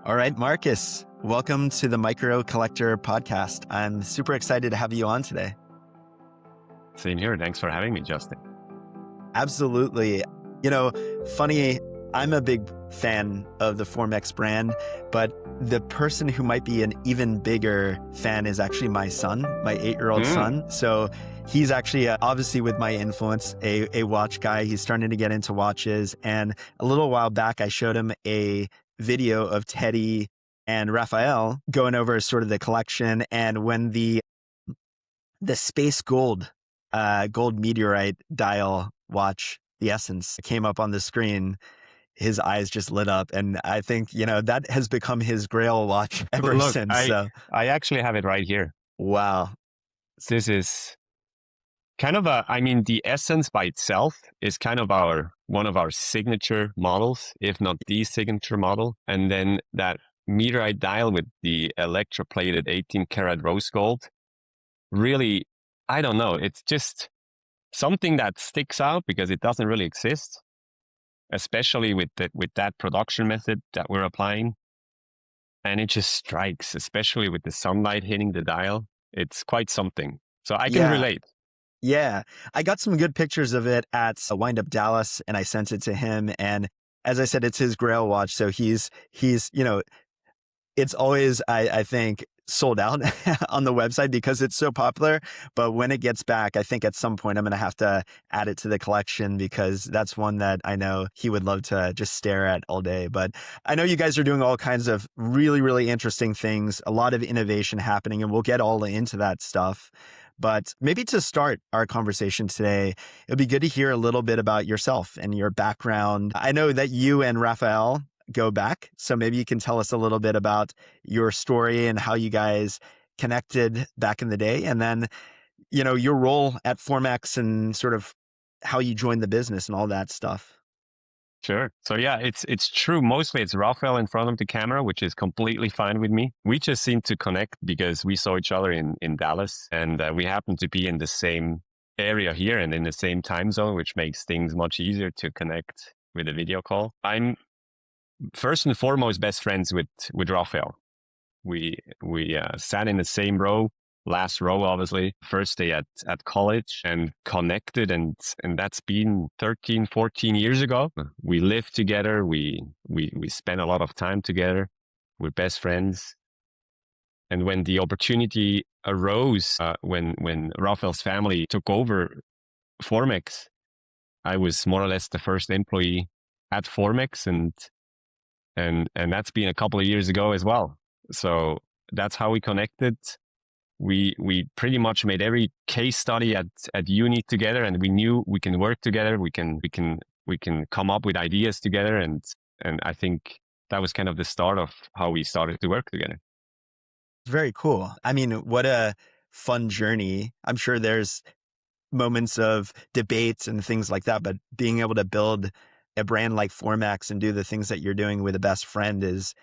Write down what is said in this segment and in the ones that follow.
All right, Markus, welcome to the Micro Collector podcast. I'm super excited to have you on today. Same here. Thanks for having me, Justin. Absolutely. Funny, I'm a big fan of the Formex brand, but the person who might be an even bigger fan is actually my son, my 8-year-old son. So he's actually, obviously with my influence, a watch guy. He's starting to get into watches. And a little while back, I showed him a video of Teddy and Raphael going over sort of the collection. And when the space gold meteorite dial watch, the Essence, came up on the screen, his eyes just lit up. And I think, that has become his grail watch ever since. I actually have it right here. Wow. This is kind of the Essence by itself is kind of one of our signature models, if not the signature model. And then that meteorite dial with the electroplated 18 karat rose gold, really, I don't know. It's just something that sticks out because it doesn't really exist, especially with that production method that we're applying. And it just strikes, especially with the sunlight hitting the dial. It's quite something. So I can relate. Yeah. I got some good pictures of it at Wind Up Dallas, and I sent it to him. And as I said, it's his grail watch. So he's it's always, I think, sold out on the website because it's so popular. But when it gets back, I think at some point I'm going to have to add it to the collection because that's one that I know he would love to just stare at all day. But I know you guys are doing all kinds of really, really interesting things, a lot of innovation happening, and we'll get all into that stuff. But maybe to start our conversation today, it'd be good to hear a little bit about yourself and your background. I know that you and Raphael go back, so maybe you can tell us a little bit about your story and how you guys connected back in the day, and then, your role at Formex and sort of how you joined the business and all that stuff. Sure. So yeah, it's true. Mostly it's Raphael in front of the camera, which is completely fine with me. We just seem to connect because we saw each other in Dallas, and we happen to be in the same area here and in the same time zone, which makes things much easier to connect with a video call. I'm first and foremost best friends with Raphael. We sat in the same row. Last row, obviously, first day at college, and connected, and that's been 13, 14 years ago. We lived together. We spent a lot of time together. We're best friends. And when the opportunity arose, when Raphael's family took over Formex, I was more or less the first employee at Formex, and that's been a couple of years ago as well. So that's how we connected. We pretty much made every case study at uni together, and we knew we can work together. We can come up with ideas together, and I think that was kind of the start of how we started to work together. Very cool. I mean, what a fun journey. I'm sure there's moments of debates and things like that, but being able to build a brand like Formex and do the things that you're doing with a best friend is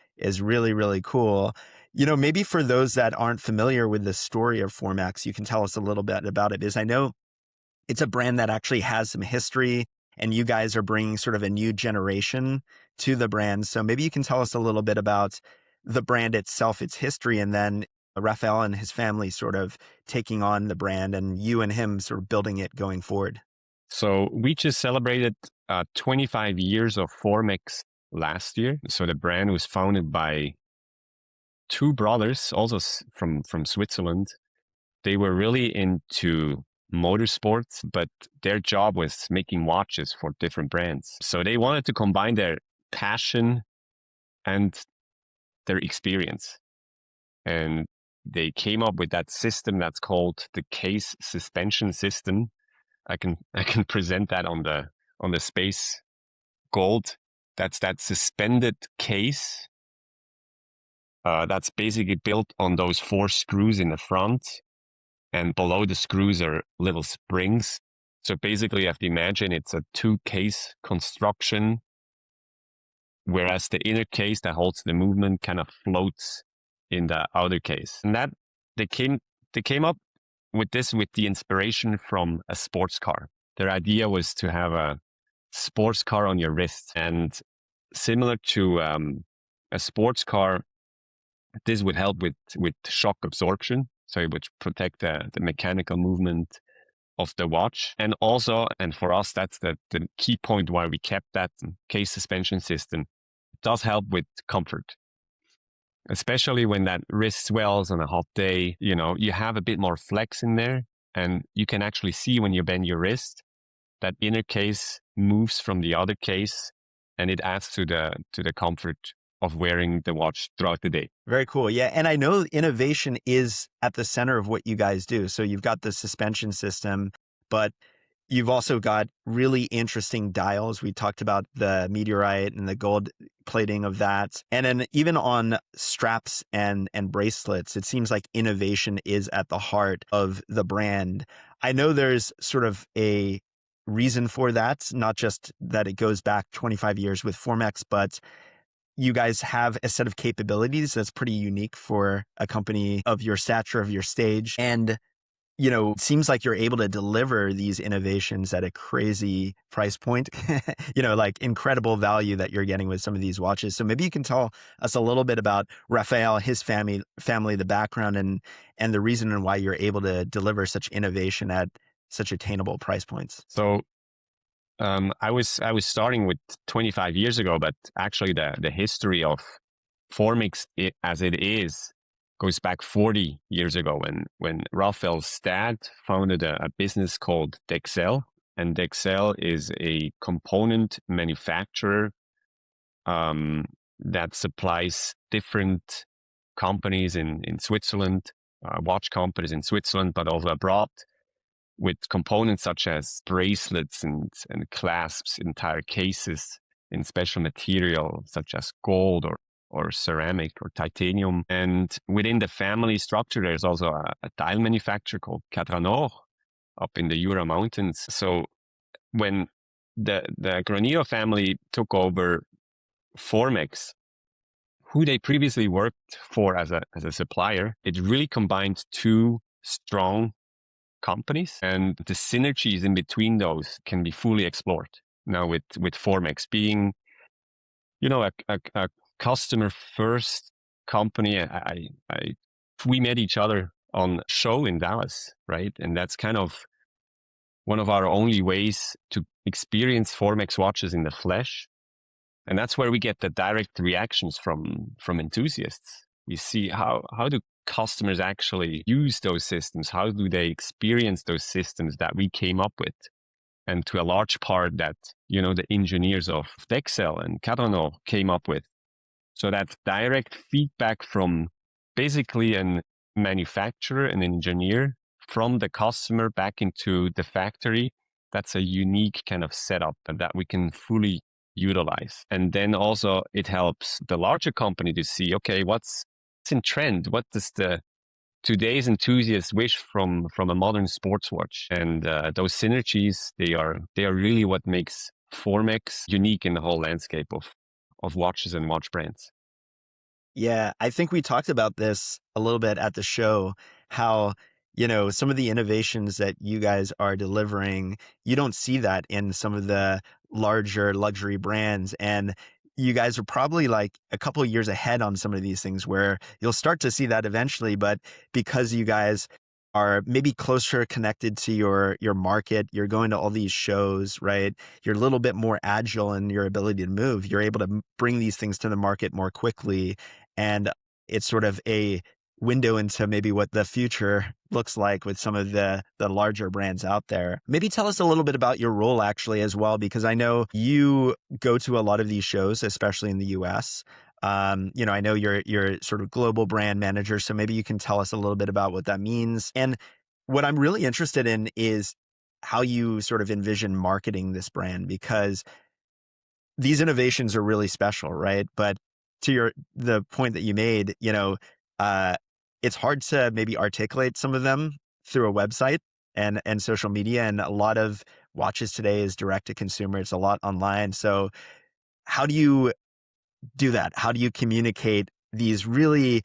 really, really cool. Maybe for those that aren't familiar with the story of Formex, you can tell us a little bit about it, because I know it's a brand that actually has some history, and you guys are bringing sort of a new generation to the brand. So maybe you can tell us a little bit about the brand itself, its history, and then Raphael and his family sort of taking on the brand and you and him sort of building it going forward. So we just celebrated 25 years of Formex last year. So the brand was founded by two brothers, also from Switzerland. They were really into motorsports, but their job was making watches for different brands. So they wanted to combine their passion and their experience. And they came up with that system that's called the case suspension system. I can present that on the space gold. That's that suspended case that's basically built on those 4 screws in the front, and below the screws are little springs. So basically you have to imagine it's a 2-case construction, whereas the inner case that holds the movement kind of floats in the outer case. And that they came up with this with the inspiration from a sports car. Their idea was to have a sports car on your wrist, and similar to a sports car, this would help with shock absorption. So it would protect the mechanical movement of the watch. And also, and for us, that's the key point why we kept that case suspension system. It does help with comfort, especially when that wrist swells on a hot day. You have a bit more flex in there, and you can actually see when you bend your wrist, that inner case moves from the other case, and it adds to the comfort of wearing the watch throughout the day. Very cool. Yeah. And I know innovation is at the center of what you guys do. So you've got the suspension system, but you've also got really interesting dials. We talked about the meteorite and the gold plating of that. And then even on straps and bracelets, it seems like innovation is at the heart of the brand. I know there's sort of a reason for that, not just that it goes back 25 years with Formex, but you guys have a set of capabilities that's pretty unique for a company of your stature, of your stage. And, it seems like you're able to deliver these innovations at a crazy price point, like incredible value that you're getting with some of these watches. So maybe you can tell us a little bit about Raphael, his family, the background, and the reason and why you're able to deliver such innovation at such attainable price points. So I was starting with 25 years ago, but actually the history of Formex as it is goes back 40 years ago when Raphael's dad founded a business called Dexel, and Dexel is a component manufacturer that supplies different companies in Switzerland, watch companies in Switzerland, but also abroad, with components such as bracelets and clasps, entire cases in special material such as gold or ceramic or titanium. And within the family structure, there's also a tile manufacturer called Cadranor up in the Jura Mountains. So when the Granillo family took over Formex, who they previously worked for as a supplier, it really combined two strong companies, and the synergies in between those can be fully explored now with Formex being, a customer first company. We met each other on a show in Dallas, right? And that's kind of one of our only ways to experience Formex watches in the flesh. And that's where we get the direct reactions from enthusiasts. We see how do customers actually use those systems? How do they experience those systems that we came up with? And to a large part that, the engineers of Dexel and Cadranor came up with. So that direct feedback from basically a manufacturer, an engineer, from the customer back into the factory, that's a unique kind of setup that we can fully utilize. And then also it helps the larger company to see, okay, what's in trend? What does today's enthusiasts wish from a modern sports watch? And those synergies, they are really what makes Formex unique in the whole landscape of watches and watch brands. Yeah, I think we talked about this a little bit at the show, how, some of the innovations that you guys are delivering, you don't see that in some of the larger luxury brands. And you guys are probably like a couple of years ahead on some of these things where you'll start to see that eventually. But because you guys are maybe closer connected to your market, you're going to all these shows, right? You're a little bit more agile in your ability to move. You're able to bring these things to the market more quickly. And it's sort of a window into maybe what the future looks like with some of the larger brands out there. Maybe tell us a little bit about your role actually as well, because I know you go to a lot of these shows, especially in the US. I know you're sort of global brand manager, so maybe you can tell us a little bit about what that means. And what I'm really interested in is how you sort of envision marketing this brand, because these innovations are really special, right? But to the point that you made, it's hard to maybe articulate some of them through a website and social media. And a lot of watches today is direct to consumer. It's a lot online. So how do you do that? How do you communicate these really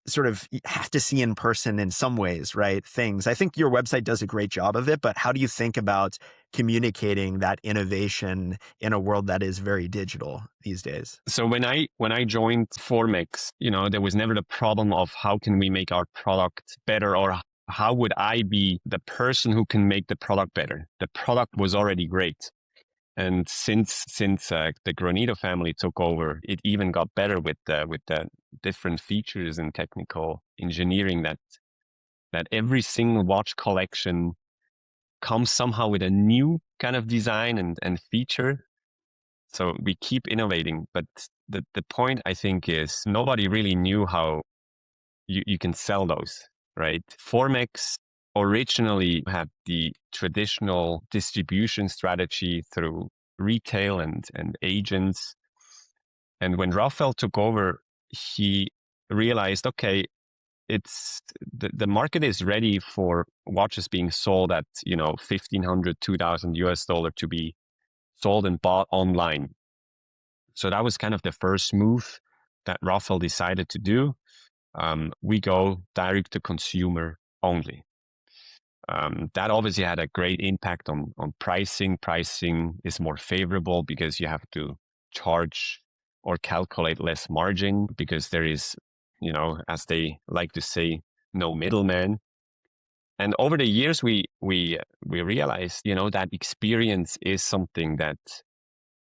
sort of have to see in person in some ways, right? Things. I think your website does a great job of it, but how do you think about communicating that innovation in a world that is very digital these days? So when I joined Formex, there was never the problem of how can we make our product better, or how would I be the person who can make the product better. The product was already great. And since the Granito family took over, it even got better with the different features and technical engineering that every single watch collection comes somehow with a new kind of design and feature. So we keep innovating, but the point I think is nobody really knew how you can sell those, right? Formex originally had the traditional distribution strategy through retail and agents. And when Raphael took over, he realized, okay, it's the market is ready for watches being sold at, $1,500, $2,000 to be sold and bought online. So that was kind of the first move that Raphael decided to do. We go direct to consumer only. That obviously had a great impact on pricing. Pricing is more favorable because you have to charge or calculate less margin because there is, as they like to say, no middleman. And over the years, we realized, that experience is something that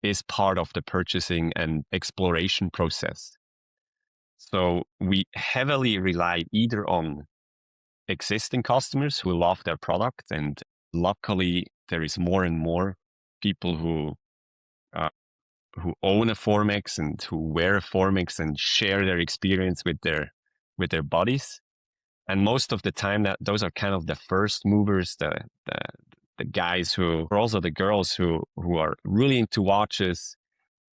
is part of the purchasing and exploration process. So we heavily rely either on existing customers who love their product, and luckily there is more and more people who own a Formex and who wear a Formex and share their experience with their buddies. And most of the time, that those are kind of the first movers, the guys who, or also the girls who are really into watches,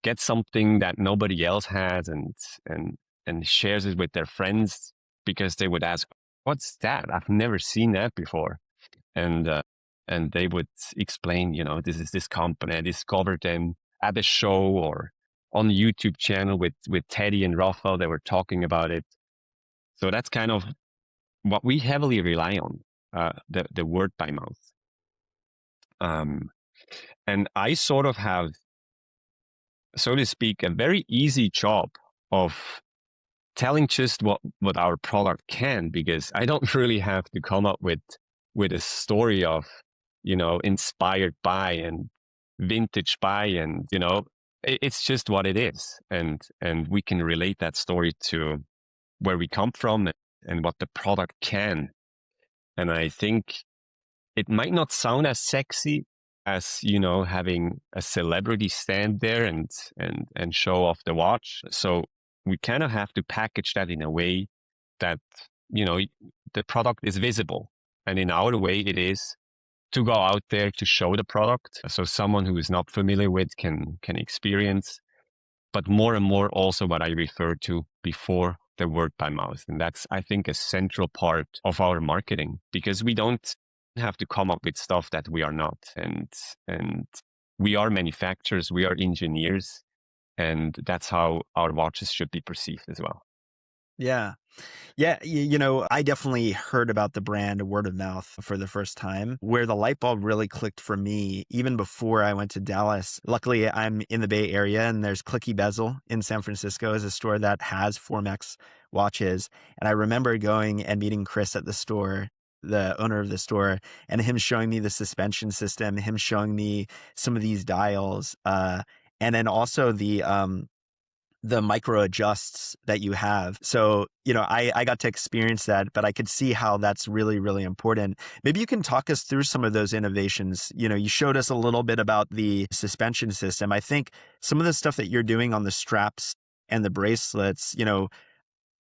get something that nobody else has and shares it with their friends because they would ask, "What's that? I've never seen that before." And they would explain, this is this company. I discovered them at a show or on the YouTube channel with Teddy and Raphael. They were talking about it. So that's kind of what we heavily rely on, the word by mouth. And I sort of have, so to speak, a very easy job of telling just what our product can, because I don't really have to come up with a story of, inspired by and vintage by, and, it's just what it is. And we can relate that story to where we come from and what the product can. And I think it might not sound as sexy as, having a celebrity stand there and show off the watch. So we kind of have to package that in a way that, the product is visible. And in our way, it is to go out there to show the product. So someone who is not familiar with can experience, but more and more also what I referred to before, the word by mouth. And that's, I think, a central part of our marketing, because we don't have to come up with stuff that we are not. And we are manufacturers, we are engineers, and that's how our watches should be perceived as well. Yeah. Yeah, I definitely heard about the brand word of mouth for the first time. Where the light bulb really clicked for me, even before I went to Dallas. Luckily, I'm in the Bay Area, and there's Clicky Bezel in San Francisco is a store that has Formex watches. And I remember going and meeting Chris at the store, the owner of the store, and him showing me the suspension system, him showing me some of these dials, and then also the micro adjusts that you have. So, I got to experience that, but I could see how that's really, really important. Maybe you can talk us through some of those innovations. You showed us a little bit about the suspension system. I think some of the stuff that you're doing on the straps and the bracelets,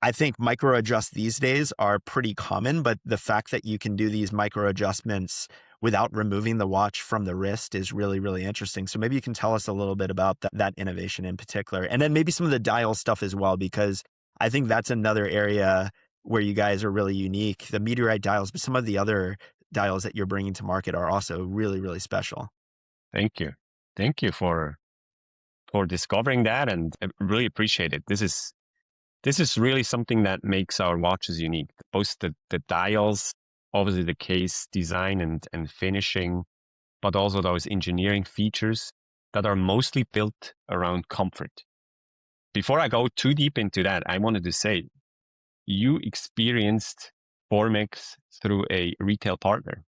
I think micro adjusts these days are pretty common, but the fact that you can do these micro adjustments without removing the watch from the wrist is really, really interesting. So maybe you can tell us a little bit about that innovation in particular, and then maybe some of the dial stuff as well, because I think that's another area where you guys are really unique, the meteorite dials, but some of the other dials that you're bringing to market are also really, really special. Thank you. Thank you for discovering that, and I really appreciate it. this is really something that makes our watches unique. Both the dials, obviously the case design and finishing, but also those engineering features that are mostly built around comfort. Before I go too deep into that, I wanted to say, you experienced Formex through a retail partner.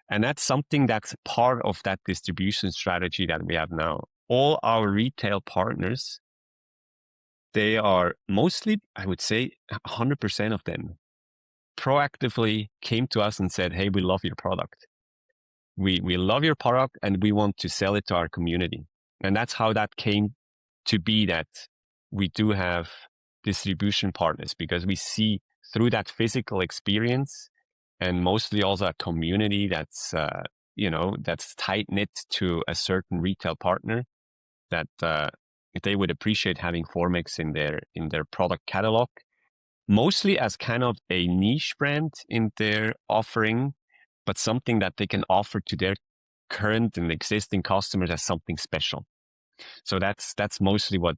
And that's something that's part of that distribution strategy that we have now. All our retail partners, they are mostly, I would say 100% of them proactively came to us and said, hey, we love your product. We love your product and we want to sell it to our community. And that's how that came to be, that we do have distribution partners, because we see through that physical experience and mostly also a community that's, that's tight knit to a certain retail partner, that they would appreciate having Formex in their product catalog, mostly as kind of a niche brand in their offering, but something that they can offer to their current and existing customers as something special. So that's mostly what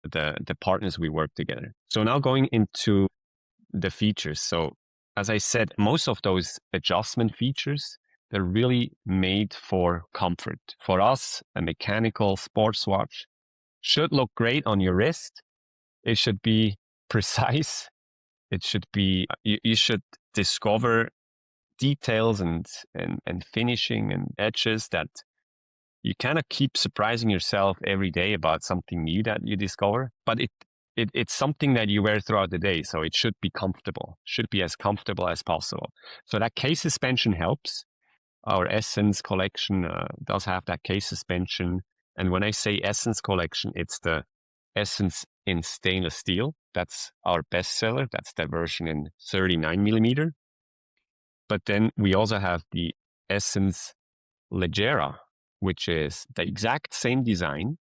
the partners we work together. So now going into the features. So as I said, most of those adjustment features, they're really made for comfort. For us, a mechanical sports watch should look great on your wrist. It should be precise. It should be, you should discover details and finishing and edges that you kind of keep surprising yourself every day about something new that you discover. But it's something that you wear throughout the day, so it should be comfortable, should be as comfortable as possible. So that case suspension helps. Our Essence collection does have that case suspension. And when I say Essence collection, it's the Essence in stainless steel. That's our bestseller. That's the version in 39 millimeter. But then we also have the Essence Leggera, which is the exact same design,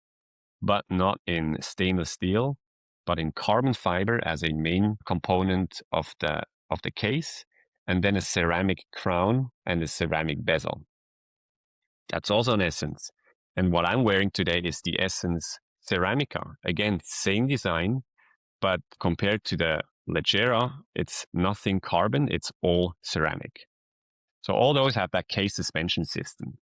but not in stainless steel, but in carbon fiber as a main component of the case, and then a ceramic crown and a ceramic bezel. That's also an Essence. And what I'm wearing today is the Essence Ceramica. Again, same design, but compared to the Leggera, it's nothing carbon, it's all ceramic. So all those have that case suspension system.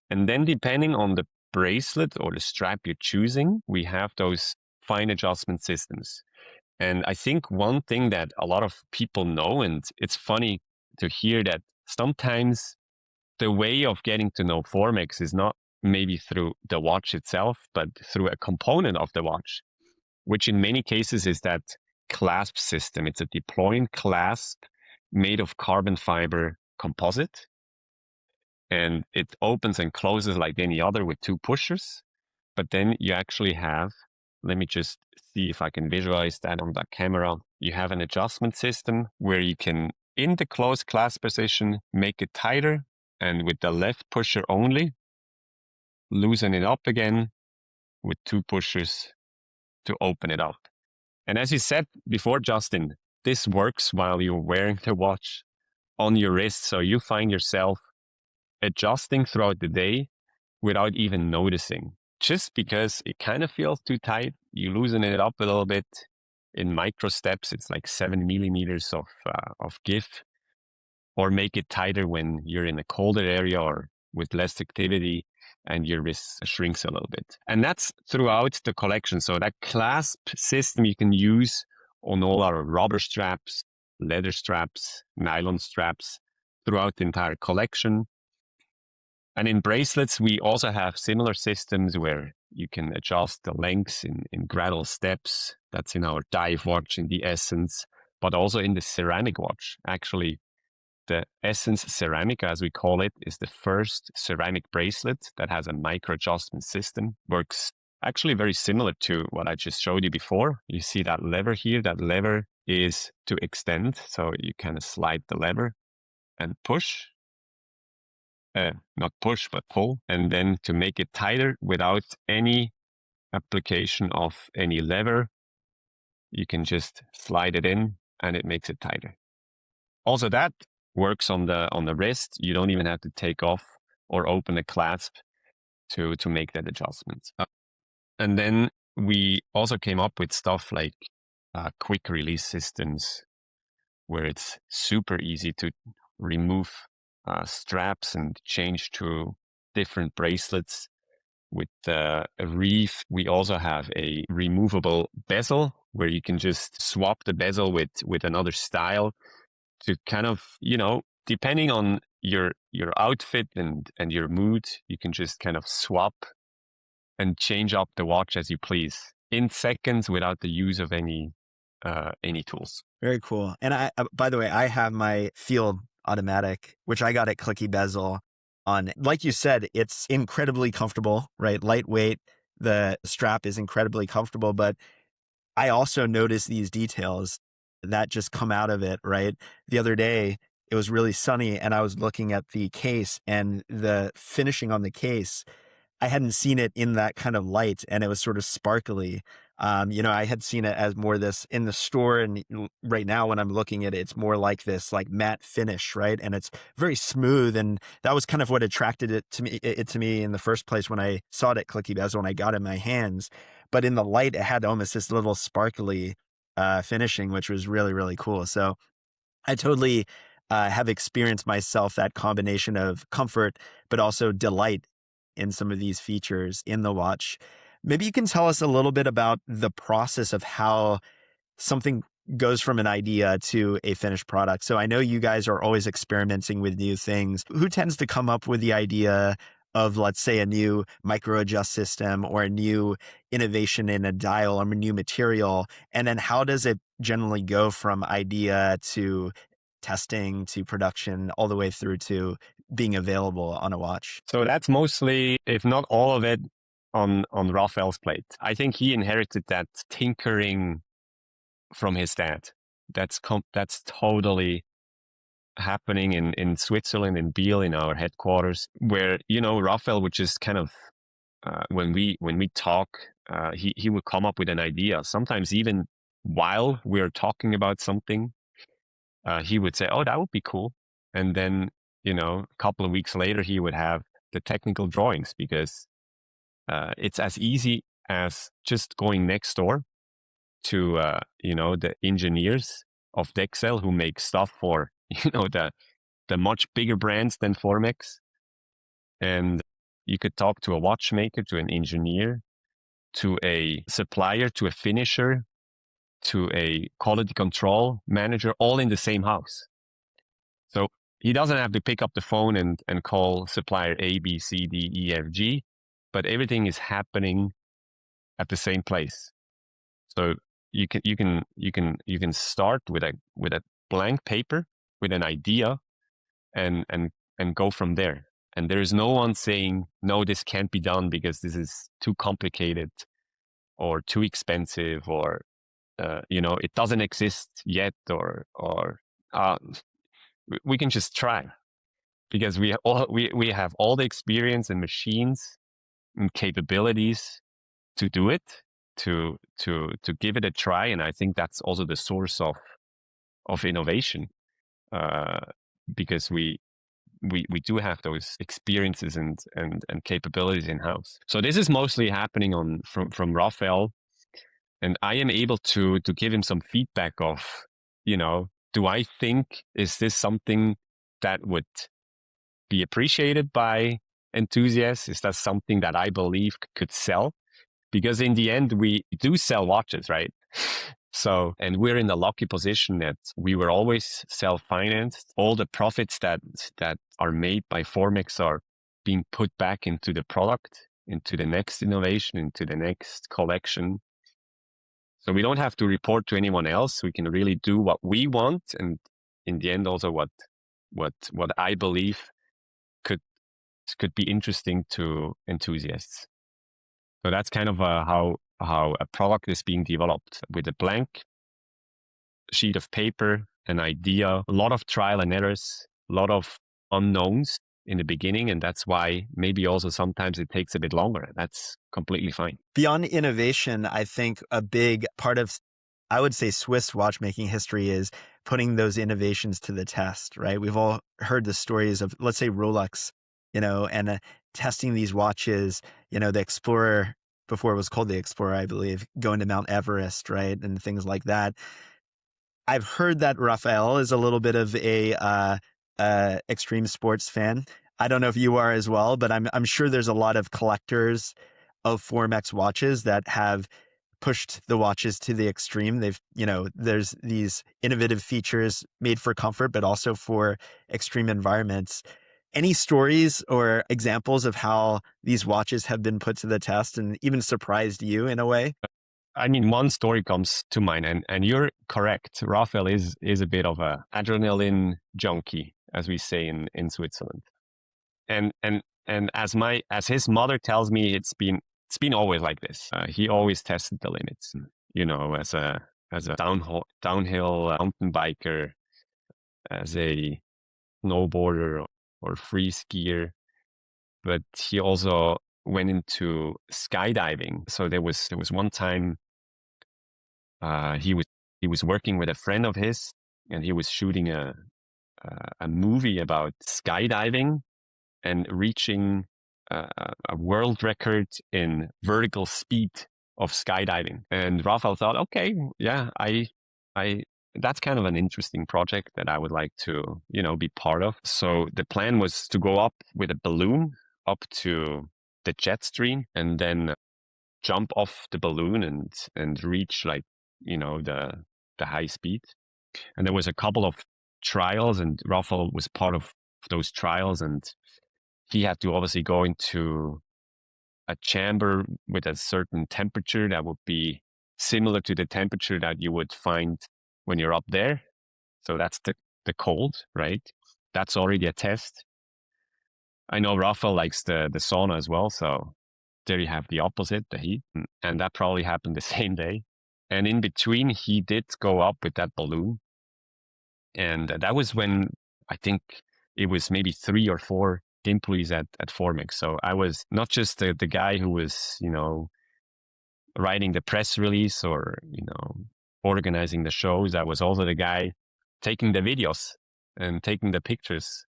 And then depending on the bracelet or the strap you're choosing, we have those fine adjustment systems. And I think one thing that a lot of people know, and it's funny to hear that sometimes the way of getting to know Formex is not maybe through the watch itself, but through a component of the watch, which in many cases is that clasp system. It's a deploying clasp made of carbon fiber composite. And it opens and closes like any other with two pushers. But then you actually have, let me just see if I can visualize that on that camera. You have an adjustment system where you can, in the closed clasp position, make it tighter, and with the left pusher only, loosen it up again with two pushers to open it up. And as you said before, Justin, this works while you're wearing the watch on your wrist. So you find yourself adjusting throughout the day without even noticing. Just because it kind of feels too tight, you loosen it up a little bit. In micro steps, it's like 7 millimeters of give, or make it tighter when you're in a colder area or with less activity and your wrist shrinks a little bit. And that's throughout the collection. So that clasp system you can use on all our rubber straps, leather straps, nylon straps throughout the entire collection. And in bracelets, we also have similar systems where you can adjust the lengths in gradual steps. That's in our dive watch, in the Essence, but also in the ceramic watch. Actually, the Essence Ceramica, as we call it, is the first ceramic bracelet that has a micro adjustment system. Works actually very similar to what I just showed you before. You see that lever here? That lever is to extend. So you kind of slide the lever and push. Not push, but pull. And then to make it tighter without any application of any lever, you can just slide it in and it makes it tighter. Also, that works on the wrist. You don't even have to take off or open the clasp to make that adjustment. And then we also came up with stuff like quick release systems where it's super easy to remove straps and change to different bracelets. With a reef, we also have a removable bezel where you can just swap the bezel with another style to kind of, depending on your outfit and your mood, you can just kind of swap and change up the watch as you please in seconds without the use of any tools. Very cool. And by the way, I have my Field automatic, which I got at Clicky Bezel on. Like you said, it's incredibly comfortable, right? Lightweight. The strap is incredibly comfortable, but I also notice these details that just come out of it, right? The other day, it was really sunny and I was looking at the case and the finishing on the case. I hadn't seen it in that kind of light and it was sort of sparkly. I had seen it as more this in the store, and right now when I'm looking at it, it's more like this like matte finish, right? And it's very smooth, and that was kind of what attracted it to me in the first place when I saw it at Clicky Bezel when I got it in my hands. But in the light, it had almost this little sparkly finishing, which was really, really cool. So I totally have experienced myself that combination of comfort, but also delight in some of these features in the watch. Maybe you can tell us a little bit about the process of how something goes from an idea to a finished product. So I know you guys are always experimenting with new things. Who tends to come up with the idea of, let's say, a new micro adjust system or a new innovation in a dial or a new material? And then how does it generally go from idea to testing to production all the way through to being available on a watch? So that's mostly, if not all of it, on Raphael's plate. I think he inherited that tinkering from his dad. That's totally happening in Switzerland, in Biel, in our headquarters, where Raphael would just kind of when we talk, he would come up with an idea. Sometimes even while we're talking about something, he would say, "Oh, that would be cool," and then a couple of weeks later, he would have the technical drawings, because it's as easy as just going next door to the engineers of Dexel who make stuff for the much bigger brands than Formex, and you could talk to a watchmaker, to an engineer, to a supplier, to a finisher, to a quality control manager, all in the same house. So he doesn't have to pick up the phone and call supplier A, B, C, D, E, F, G, but everything is happening at the same place. So you can start with a blank paper, with an idea, and go from there. And there is no one saying, no, this can't be done because this is too complicated or too expensive, or it doesn't exist yet, or we can just try, because we have all the experience and machines and capabilities to do it, to give it a try. And I think that's also the source of innovation, because we do have those experiences and capabilities in house. So this is mostly happening from Raphael, and I am able to give him some feedback of, do I think, is this something that would be appreciated by enthusiasts? Is that something that I believe could sell? Because in the end, we do sell watches, right? So, and we're in the lucky position that we were always self-financed. All the profits that are made by Formex are being put back into the product, into the next innovation, into the next collection. So we don't have to report to anyone else. We can really do what we want, and in the end, also what I believe could be interesting to enthusiasts. So that's kind of how a product is being developed, with a blank sheet of paper, an idea, a lot of trial and errors, a lot of unknowns in the beginning. And that's why maybe also sometimes it takes a bit longer. That's completely fine. Beyond innovation, I think a big part of, I would say, Swiss watchmaking history is putting those innovations to the test, right? We've all heard the stories of, let's say, Rolex, and testing these watches, the Explorer before it was called the Explorer, I believe, going to Mount Everest, right, and things like that. I've heard that Raphael is a little bit of a extreme sports fan. I don't know if you are as well, but I'm sure there's a lot of collectors of Formex watches that have pushed the watches to the extreme. They've, there's these innovative features made for comfort, but also for extreme environments. Any stories or examples of how these watches have been put to the test and even surprised you in a way? I mean, one story comes to mind, and you're correct. Raphael is a bit of a adrenaline junkie, as we say in Switzerland. And as his mother tells me, it's been always like this. He always tested the limits, as a downhill mountain biker, as a snowboarder or free skier. But he also went into skydiving. So there was one time he was working with a friend of his, and he was shooting a movie about skydiving and reaching a world record in vertical speed of skydiving. And Raphael thought, okay, yeah, I that's kind of an interesting project that I would like to, be part of. So the plan was to go up with a balloon up to the jet stream and then jump off the balloon and reach the high speed. And there was a couple of trials, and Raphael was part of those trials, and he had to obviously go into a chamber with a certain temperature that would be similar to the temperature that you would find when you're up there. So that's the cold, right? That's already a test. I know Raphael likes the sauna as well, so there you have the opposite, the heat, and that probably happened the same day. And in between, he did go up with that balloon, and that was when I think it was maybe 3 or 4 employees at Formex. So I was not just the guy who was, writing the press release or, organizing the shows. I was also the guy taking the videos and taking the pictures.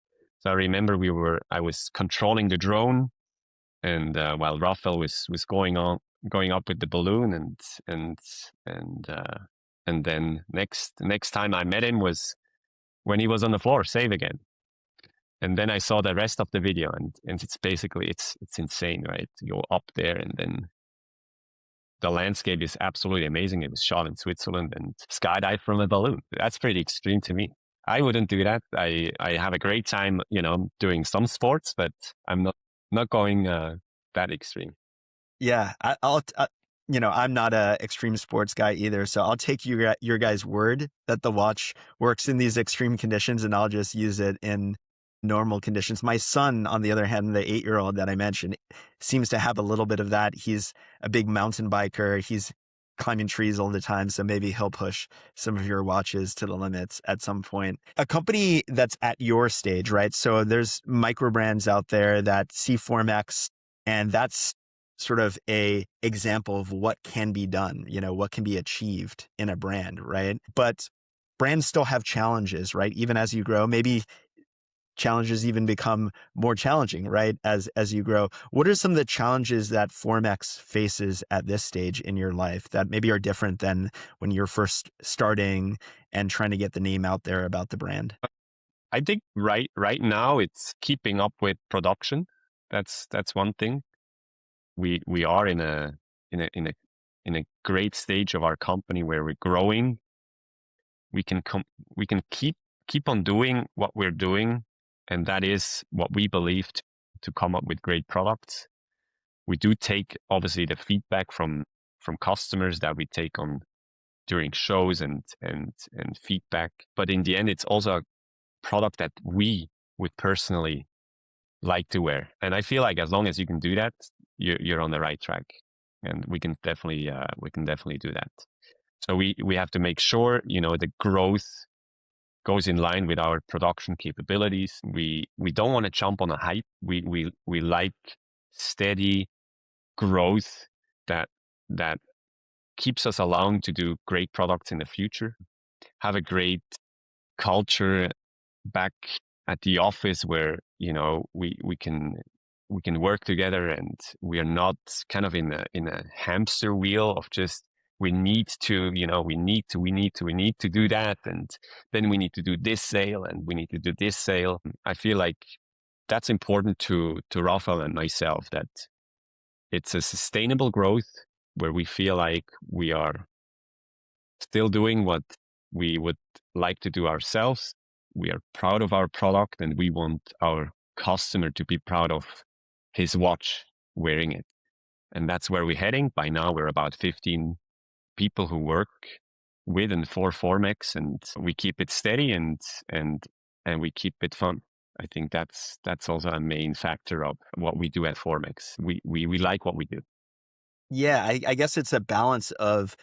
So I remember I was controlling the drone, and while Raphael was going up with the balloon, and then next time I met him was when he was on the floor, safe again. And then I saw the rest of the video, and it's basically it's insane, right? You go up there, and then the landscape is absolutely amazing. It was shot in Switzerland, and skydive from a balloon. That's pretty extreme to me. I wouldn't do that. I have a great time, doing some sports, but I'm not going that extreme. Yeah, I'm not a extreme sports guy either, so I'll take your guys' word that the watch works in these extreme conditions, and I'll just use it in normal conditions. My son, on the other hand, the 8-year-old that I mentioned, seems to have a little bit of that. He's a big mountain biker. He's climbing trees all the time, so maybe he'll push some of your watches to the limits at some point. A company that's at your stage, right? So there's microbrands out there that see Formex, and that's sort of a example of what can be done, what can be achieved in a brand, right? But brands still have challenges, right? Even as you grow, maybe challenges even become more challenging, right? As you grow. What are some of the challenges that Formex faces at this stage in your life that maybe are different than when you're first starting and trying to get the name out there about the brand? I think right now it's keeping up with production. That's one thing. We are in a great stage of our company where we're growing. We can keep on doing what we're doing, and that is what we believe to come up with great products. We do take obviously the feedback from customers that we take on during shows and feedback, but in the end, it's also a product that we would personally like to wear. And I feel like as long as you can do that, you're on the right track, and we can definitely do that. So we have to make sure the growth goes in line with our production capabilities. We don't want to jump on a hype. We like steady growth that keeps us along to do great products in the future. Have a great culture back at the office where we can we can work together, and we are not kind of in a hamster wheel of just we need to do that, and then we need to do this sale, and we need to do this sale. I feel like that's important to Rafael and myself, that it's a sustainable growth where we feel like we are still doing what we would like to do ourselves. We are proud of our product, and we want our customer to be proud of his watch wearing it. And that's where we're heading. By now, we're about 15 people who work with and for Formex, and we keep it steady and we keep it fun. I think that's also a main factor of what we do at Formex. We like what we do. Yeah, I guess it's a balance of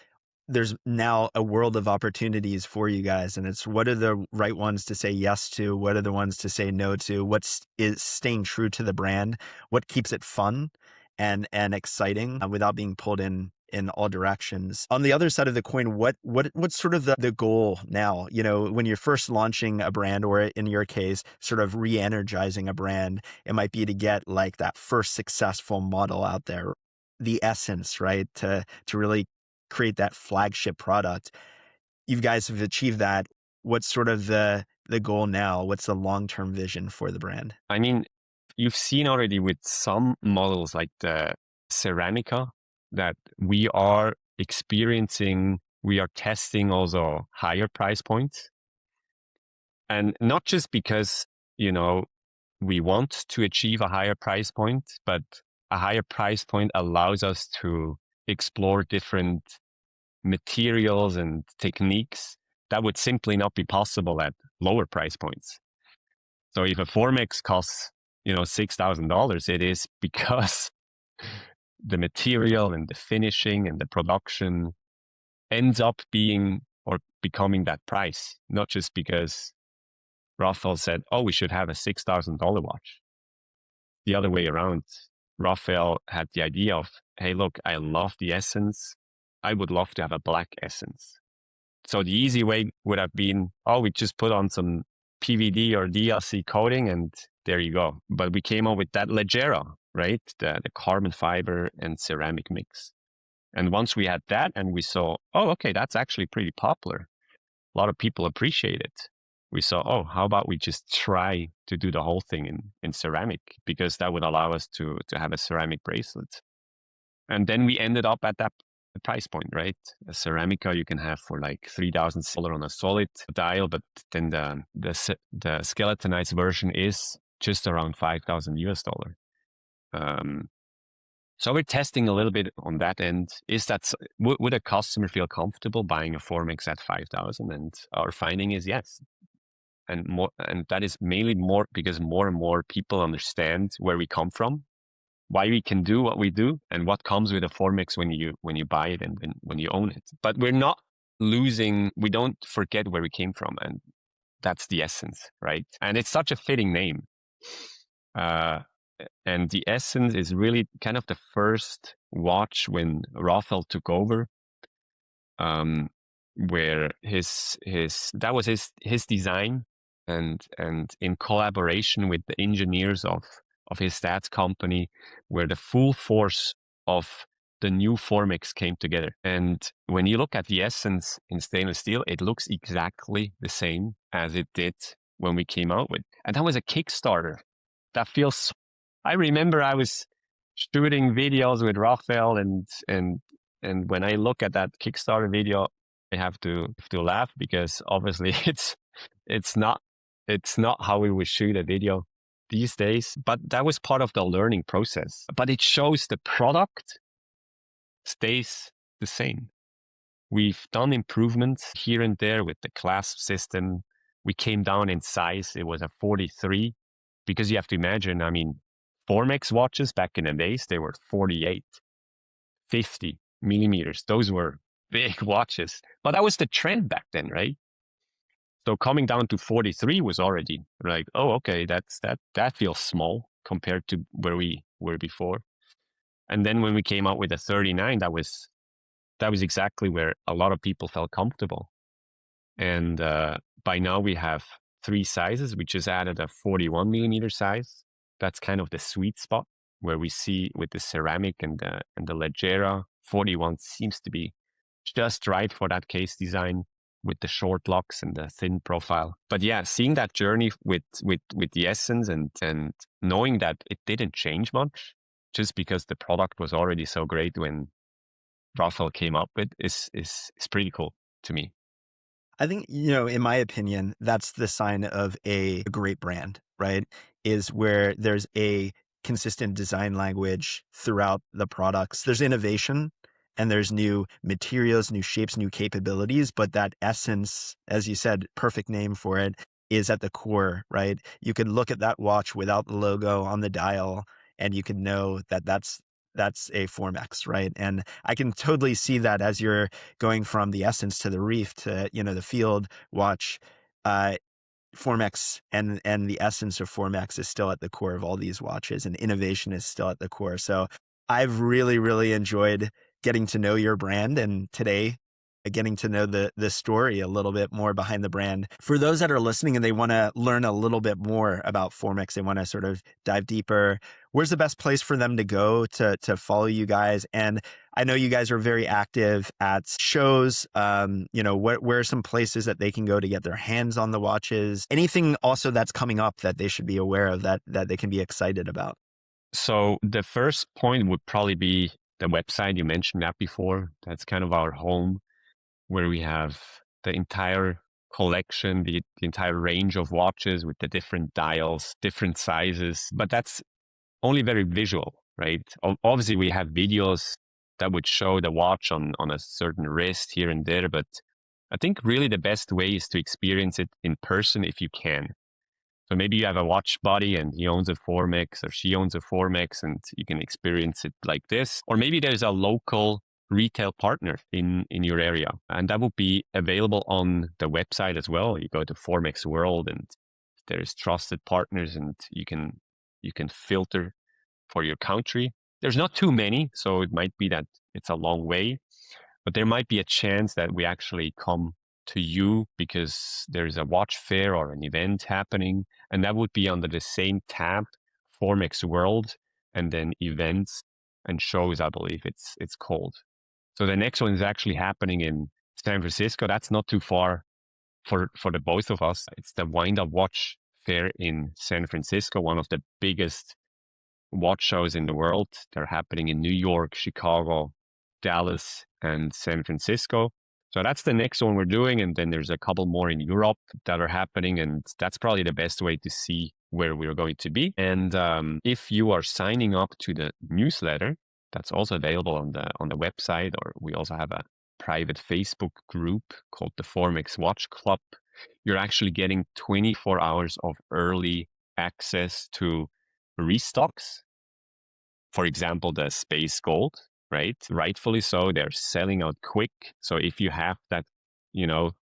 there's now a world of opportunities for you guys, and it's what are the right ones to say yes to, what are the ones to say no to, what's is staying true to the brand, what keeps it fun and exciting without being pulled in all directions. On the other side of the coin, what's sort of the goal now? You know, when you're first launching a brand, or in your case, sort of re-energizing a brand, it might be to get like that first successful model out there, the essence, right? To really create that flagship product. You guys have achieved that. What's sort of the goal now? What's the long-term vision for the brand? I mean, you've seen already with some models like the Ceramica that we are testing also higher price points. And not just because, we want to achieve a higher price point, but a higher price point allows us to explore different materials and techniques that would simply not be possible at lower price points. So if a Formex costs, $6,000, it is because the material and the finishing and the production ends up being or becoming that price, not just because Rafael said, oh, we should have a $6,000 watch. The other way around, Rafael had the idea of, hey, look, I love the essence. I would love to have a black essence. So the easy way would have been, oh, we just put on some PVD or DLC coating and there you go. But we came up with that Leggera, right? The carbon fiber and ceramic mix. And once we had that and we saw, oh, okay, that's actually pretty popular. A lot of people appreciate it. We saw, oh, how about we just try to do the whole thing in ceramic, because that would allow us to have a ceramic bracelet. And then we ended up at that price point, right? A Ceramica you can have for like $3,000 on a solid dial, but then the skeletonized version is just around $5,000. So we're testing a little bit on that end. Would a customer feel comfortable buying a Formex at $5,000? And our finding is yes. And that is mainly more because more and more people understand where we come from, why we can do what we do, and what comes with a Formex when you buy it and when you own it. But we don't forget where we came from, and that's the essence, right? And it's such a fitting name. And the essence is really kind of the first watch when Rafael took over, where that was his design, and in collaboration with the engineers of his dad's company, where the full force of the new Formex came together. And when you look at the essence in stainless steel, it looks exactly the same as it did when we came out with. And that was a Kickstarter. That feels. I remember I was shooting videos with Rafael, and when I look at that Kickstarter video, I have to laugh, because obviously it's not how we would shoot a video these days, but that was part of the learning process. But it shows the product stays the same. We've done improvements here and there with the clasp system. We came down in size. It was a 43, because you have to imagine, I mean, Formex watches back in the days, they were 48, 50 millimeters. Those were big watches, but that was the trend back then, right? So coming down to 43 was already like, oh, okay, that feels small compared to where we were before. And then when we came out with a 39, that was exactly where a lot of people felt comfortable. And by now we have 3 sizes. We just added a 41 millimeter size. That's kind of the sweet spot. where we see with the ceramic and the Leggera 41 seems to be just right for that case design with the short locks and the thin profile. But yeah, seeing that journey with the Essence and knowing that it didn't change much just because the product was already so great when Raphael came up with is pretty cool to me. I think, in my opinion, that's the sign of a great brand, right? Is where there's a consistent design language throughout the products. There's innovation and there's new materials, new shapes, new capabilities, but that essence, as you said, perfect name for it, is at the core, right? You could look at that watch without the logo on the dial and you could know that that's a Formex, right? And I can totally see that as you're going from the Essence to the Reef to, the Field watch, Formex and the essence of Formex is still at the core of all these watches, and innovation is still at the core. So I've really, really enjoyed getting to know your brand, and today getting to know the story a little bit more behind the brand. For those that are listening and they want to learn a little bit more about Formex, they want to sort of dive deeper, where's the best place for them to go to follow you guys? And I know you guys are very active at shows. Where are some places that they can go to get their hands on the watches? Anything also that's coming up that they should be aware of that they can be excited about? So the first point would probably be the website. You mentioned that before. That's kind of our home, where we have the entire collection, the entire range of watches with the different dials, different sizes. But that's only very visual, right? Obviously, we have videos that would show the watch on a certain wrist here and there. But I think really the best way is to experience it in person if you can. So maybe you have a watch buddy and he owns a Formex or she owns a Formex and you can experience it like this. Or maybe there's a local retail partner in your area, and that would be available on the website as well. You go to Formex World and there's trusted partners and you can filter for your country. There's not too many, so it might be that it's a long way, but there might be a chance that we actually come to you because there's a watch fair or an event happening, and that would be under the same tab, Formex World, and then events and shows, I believe it's called. So the next one is actually happening in San Francisco. That's not too far for the both of us. It's the Wind Up Watch Fair in San Francisco, one of the biggest watch shows in the world. They're happening in New York, Chicago, Dallas, and San Francisco. So that's the next one we're doing. And then there's a couple more in Europe that are happening. And that's probably the best way to see where we're going to be. And if you are signing up to the newsletter, that's also available on the website, or we also have a private Facebook group called the Formex Watch Club. You're actually getting 24 hours of early access to restocks. For example, the Space Gold, right? Rightfully so, they're selling out quick. So if you have that,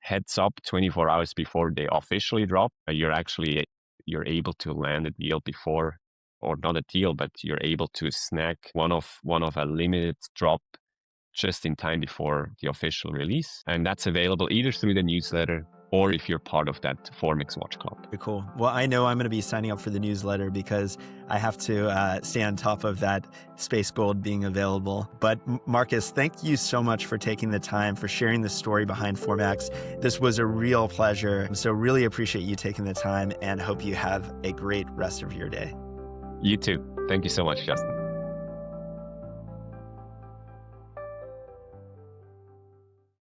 heads up 24 hours before they officially drop, you're able to land a deal before, or not a deal, but you're able to snag one of a limited drop just in time before the official release. And that's available either through the newsletter or if you're part of that Formex Watch Club. Very cool. Well, I know I'm going to be signing up for the newsletter because I have to stay on top of that Space Gold being available. But Markus, thank you so much for taking the time, for sharing the story behind Formex. This was a real pleasure. So really appreciate you taking the time and hope you have a great rest of your day. You too. Thank you so much, Justin.